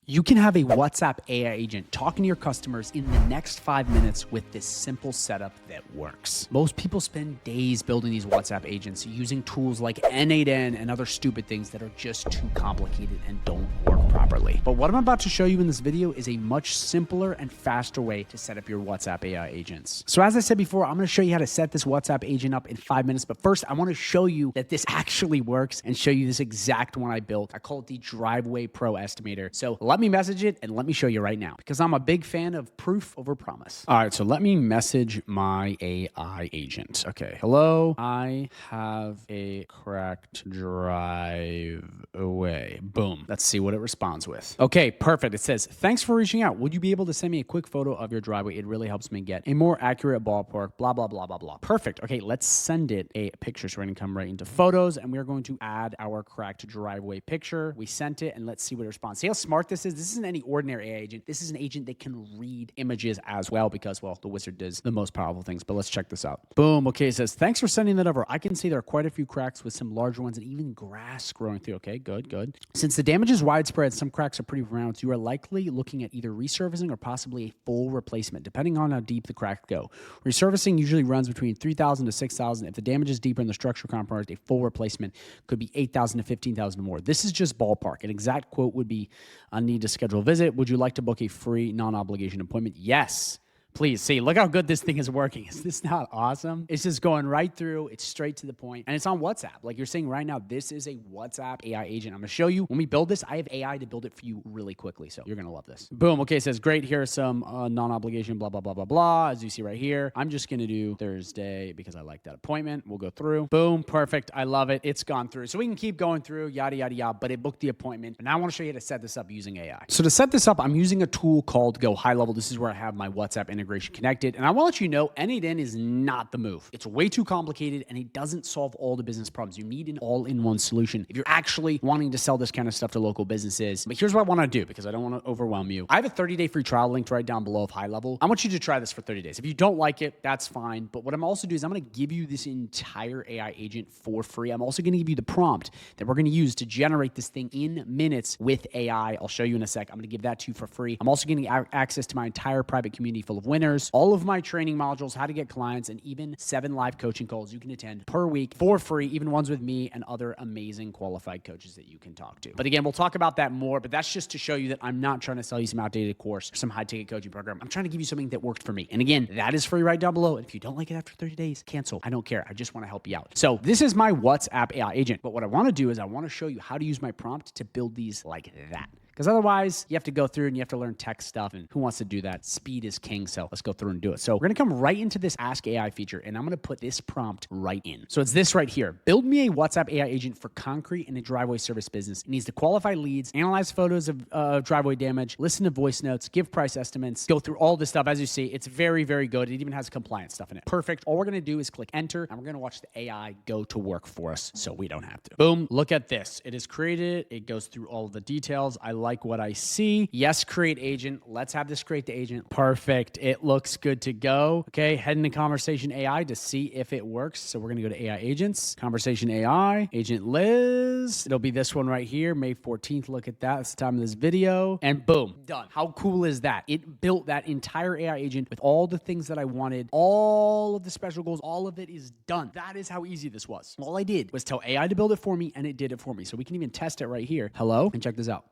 You can have a WhatsApp AI agent talking to your customers in the next 5 minutes with this simple setup that works. Most people spend days building these WhatsApp agents using tools like N8N and other stupid things that are just too complicated and don't work properly. But what I'm about to show you in this video is a much simpler and faster way to set up your WhatsApp AI agents. So as I said before, I'm going to show you how to set this WhatsApp agent up in 5 minutes. But first, I want to show you that this actually works and show you this exact one I built. I call it the Driveway Pro Estimator. So let me message it and let me show you right now because I'm a big fan of proof over promise. All right, so let me message my AI agent. Okay, hello, I have a cracked driveway. Boom. Let's see what it responds with. Okay, perfect. It says, thanks for reaching out. Would you be able to send me a quick photo of your driveway? It really helps me get a more accurate ballpark, blah, blah, blah, blah, blah. Perfect. Okay, let's send it a picture. So we're going to come right into photos and we're going to add our cracked driveway picture. We sent it and let's see what it responds. See how smart this is? This isn't any ordinary AI agent. This is an agent that can read images as well because, well, the wizard does the most powerful things. But let's check this out. Boom. Okay, it says, thanks for sending that over. I can see there are quite a few cracks with some larger ones and even grass growing through. Okay, good, good. Since the damage is widespread, some cracks are pretty pronounced. You are likely looking at either resurfacing or possibly a full replacement, depending on how deep the cracks go. Resurfacing usually runs between 3,000 to 6,000. If the damage is deeper and the structure compromised, a full replacement could be 8,000 to 15,000 or more. This is just ballpark. An exact quote would be, I need to schedule a visit. Would you like to book a free non-obligation appointment? Yes. Please see, look how good this thing is working. Is this not awesome? It's just going right through. It's straight to the point. And it's on WhatsApp. Like you're saying right now, this is a WhatsApp AI agent. I'm going to show you when we build this. I have AI to build it for you really quickly. So you're going to love this. Boom. Okay. It says, great. Here are some non-obligation, blah, blah, blah, blah, blah. As you see right here, I'm just going to do Thursday because I like that appointment. We'll go through. Boom. Perfect. I love it. It's gone through. So we can keep going through, yada, yada, yada. But it booked the appointment. And now I want to show you how to set this up using AI. So to set this up, I'm using a tool called GoHighLevel. This is where I have my WhatsApp integration connected. And I want to let you know, N8N is not the move. It's way too complicated and it doesn't solve all the business problems. You need an all-in-one solution if you're actually wanting to sell this kind of stuff to local businesses. But here's what I want to do because I don't want to overwhelm you. I have a 30-day free trial linked right down below of HighLevel. I want you to try this for 30 days. If you don't like it, that's fine. But what I'm also doing is I'm going to give you this entire AI agent for free. I'm also going to give you the prompt that we're going to use to generate this thing in minutes with AI. I'll show you in a sec. I'm going to give that to you for free. I'm also getting access to my entire private community full of winners, all of my training modules, how to get clients, and even 7 live coaching calls you can attend per week for free, even ones with me and other amazing qualified coaches that you can talk to. But again, we'll talk about that more, but that's just to show you that I'm not trying to sell you some outdated course or some high-ticket coaching program. I'm trying to give you something that worked for me. And again, that is free right down below. And if you don't like it after 30 days, cancel. I don't care. I just want to help you out. So this is my WhatsApp AI agent. But what I want to do is I want to show you how to use my prompt to build these like that. Because otherwise, you have to go through and you have to learn tech stuff. And who wants to do that? Speed is king. So let's go through and do it. So we're going to come right into this Ask AI feature. And I'm going to put this prompt right in. So it's this right here. Build me a WhatsApp AI agent for concrete and a driveway service business. It needs to qualify leads, analyze photos of driveway damage, listen to voice notes, give price estimates, go through all this stuff. As you see, it's very, very good. It even has compliance stuff in it. Perfect. All we're going to do is click enter and we're going to watch the AI go to work for us so we don't have to. Boom. Look at this. It is created. It goes through all the details. I like what I see. Yes, create agent. Let's have this create the agent. Perfect. It looks good to go. Okay, head into Conversation AI to see if it works. So we're going to go to AI agents, Conversation AI, Agent Liz. It'll be this one right here, May 14th. Look at that. That's the time of this video. And boom, done. How cool is that? It built that entire AI agent with all the things that I wanted, all of the special goals, all of it is done. That is how easy this was. All I did was tell AI to build it for me and it did it for me. So we can even test it right here. Hello, and check this out.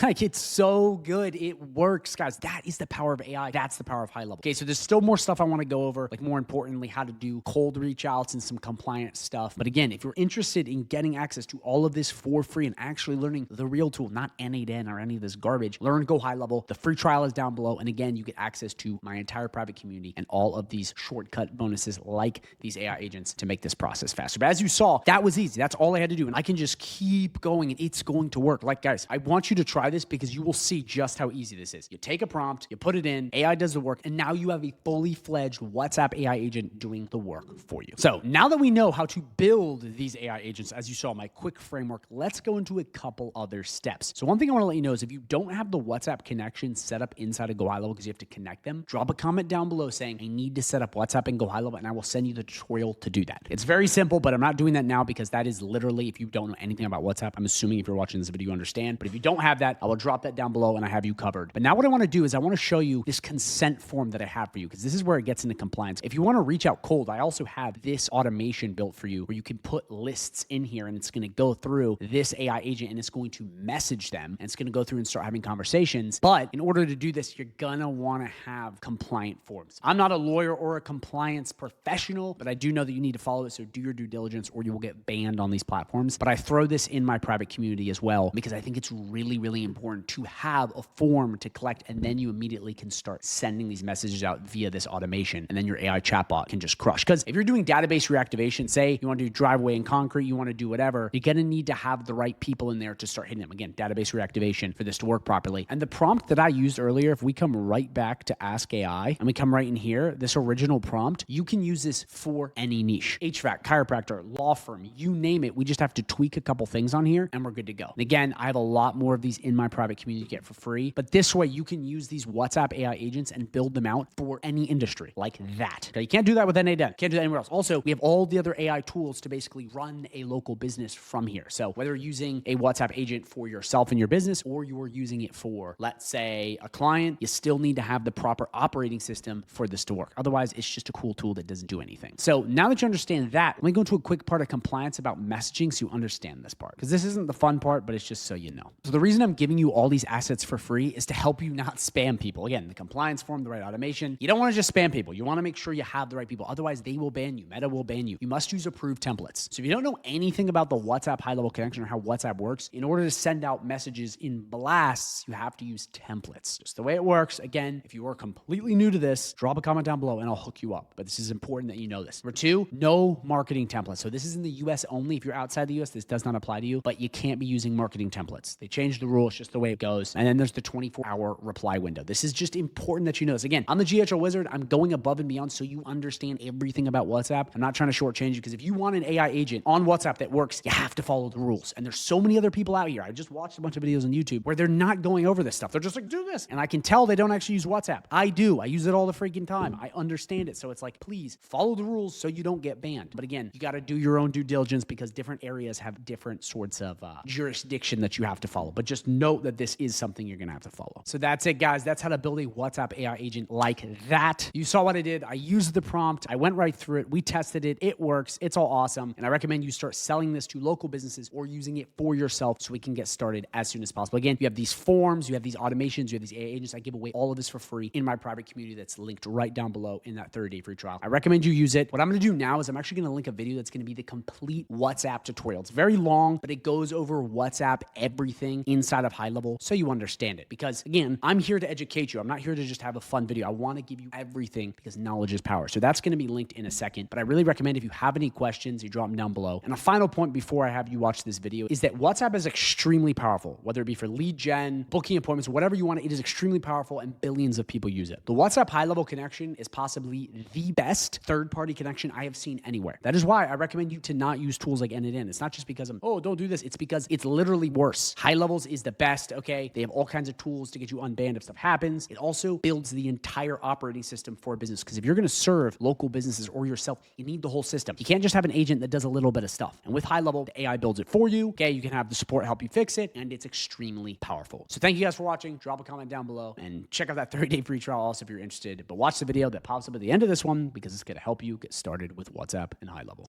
Like, it's so good. It works, guys. That is the power of AI. That's the power of HighLevel. Okay, so there's still more stuff I want to go over, like more importantly, how to do cold reach outs and some compliance stuff. But again, if you're interested in getting access to all of this for free and actually learning the real tool, not N8N or any of this garbage, learn GoHighLevel. The free trial is down below. And again, you get access to my entire private community and all of these shortcut bonuses like these AI agents to make this process faster. But as you saw, that was easy. That's all I had to do. And I can just keep going and it's going to work. Like, guys, I want you to try this because you will see just how easy this is. You take a prompt, you put it in, AI does the work, and now you have a fully fledged WhatsApp AI agent doing the work for you. So now that we know how to build these AI agents, as you saw, my quick framework, let's go into a couple other steps. So one thing I want to let you know is if you don't have the WhatsApp connection set up inside of GoHighLevel because you have to connect them, drop a comment down below saying, I need to set up WhatsApp in GoHighLevel, and I will send you the tutorial to do that. It's very simple, but I'm not doing that now because that is literally, if you don't know anything about WhatsApp, I'm assuming if you're watching this video, you understand. But if you don't have that, that, I will drop that down below and I have you covered. But now what I want to do is I want to show you this consent form that I have for you, because this is where it gets into compliance. If you want to reach out cold, I also have this automation built for you where you can put lists in here and it's going to go through this AI agent and it's going to message them and it's going to go through and start having conversations. But in order to do this, you're going to want to have compliant forms. I'm not a lawyer or a compliance professional, but I do know that you need to follow it. So do your due diligence or you will get banned on these platforms. But I throw this in my private community as well because I think it's really, really important to have a form to collect, and then you immediately can start sending these messages out via this automation, and then your AI chatbot can just crush. Because if you're doing database reactivation, say you want to do driveway and concrete, you want to do whatever, you're going to need to have the right people in there to start hitting them. Again, database reactivation for this to work properly. And the prompt that I used earlier, if we come right back to Ask AI and we come right in here, this original prompt, you can use this for any niche. HVAC, chiropractor, law firm, you name it. We just have to tweak a couple things on here and we're good to go. And again, I have a lot more of these in my private community to get for free, but this way you can use these WhatsApp AI agents and build them out for any industry like that. Okay, you can't do that with N8N. Can't do that anywhere else. Also, we have all the other AI tools to basically run a local business from here. So whether you're using a WhatsApp agent for yourself and your business, or you're using it for, let's say, a client, you still need to have the proper operating system for this to work. Otherwise, it's just a cool tool that doesn't do anything. So now that you understand that, let me go into a quick part of compliance about messaging so you understand this part. Because this isn't the fun part, but it's just so you know. So the reason I'm giving you all these assets for free is to help you not spam people. Again, the compliance form, the right automation. You don't want to just spam people. You want to make sure you have the right people. Otherwise, they will ban you. Meta will ban you. You must use approved templates. So if you don't know anything about the WhatsApp high-level connection or how WhatsApp works, in order to send out messages in blasts, you have to use templates. Just the way it works. Again, if you are completely new to this, drop a comment down below and I'll hook you up. But this is important that you know this. Number two, no marketing templates. So this is in the US only. If you're outside the US, this does not apply to you, but you can't be using marketing templates. They changed the rule. It's just the way it goes. And then there's the 24-hour reply window. This is just important that you know this. Again, I'm the GHL wizard. I'm going above and beyond so you understand everything about WhatsApp. I'm not trying to shortchange you, because if you want an AI agent on WhatsApp that works, you have to follow the rules. And there's so many other people out here. I just watched a bunch of videos on YouTube where they're not going over this stuff. They're just like, do this. And I can tell they don't actually use WhatsApp. I do. I use it all the freaking time. I understand it. So it's like, please follow the rules so you don't get banned. But again, you got to do your own due diligence because different areas have different sorts of jurisdiction that you have to follow. But just note that this is something you're going to have to follow. So that's it, guys. That's how to build a WhatsApp AI agent like that. You saw what I did. I used the prompt. I went right through it. We tested it. It works. It's all awesome. And I recommend you start selling this to local businesses or using it for yourself so we can get started as soon as possible. Again, you have these forms, you have these automations, you have these AI agents. I give away all of this for free in my private community that's linked right down below in that 30-day free trial. I recommend you use it. What I'm going to do now is I'm actually going to link a video that's going to be the complete WhatsApp tutorial. It's very long, but it goes over WhatsApp, everything inside of high level so you understand it. Because again, I'm here to educate you. I'm not here to just have a fun video. I want to give you everything because knowledge is power. So that's going to be linked in a second. But I really recommend if you have any questions, you drop them down below. And a final point before I have you watch this video is that WhatsApp is extremely powerful, whether it be for lead gen, booking appointments, whatever you want. It is extremely powerful and billions of people use it. The WhatsApp high-level connection is possibly the best third-party connection I have seen anywhere. That is why I recommend you to not use tools like N8N. It's not just because oh, don't do this. It's because it's literally worse. High Levels is the best, okay? They have all kinds of tools to get you unbanned if stuff happens. It also builds the entire operating system for a business, because if you're going to serve local businesses or yourself, you need the whole system. You can't just have an agent that does a little bit of stuff. And with High Level, the AI builds it for you, okay? You can have the support help you fix it, and it's extremely powerful. So thank you guys for watching. Drop a comment down below and check out that 30-day free trial also if you're interested. But watch the video that pops up at the end of this one because it's going to help you get started with WhatsApp and High Level.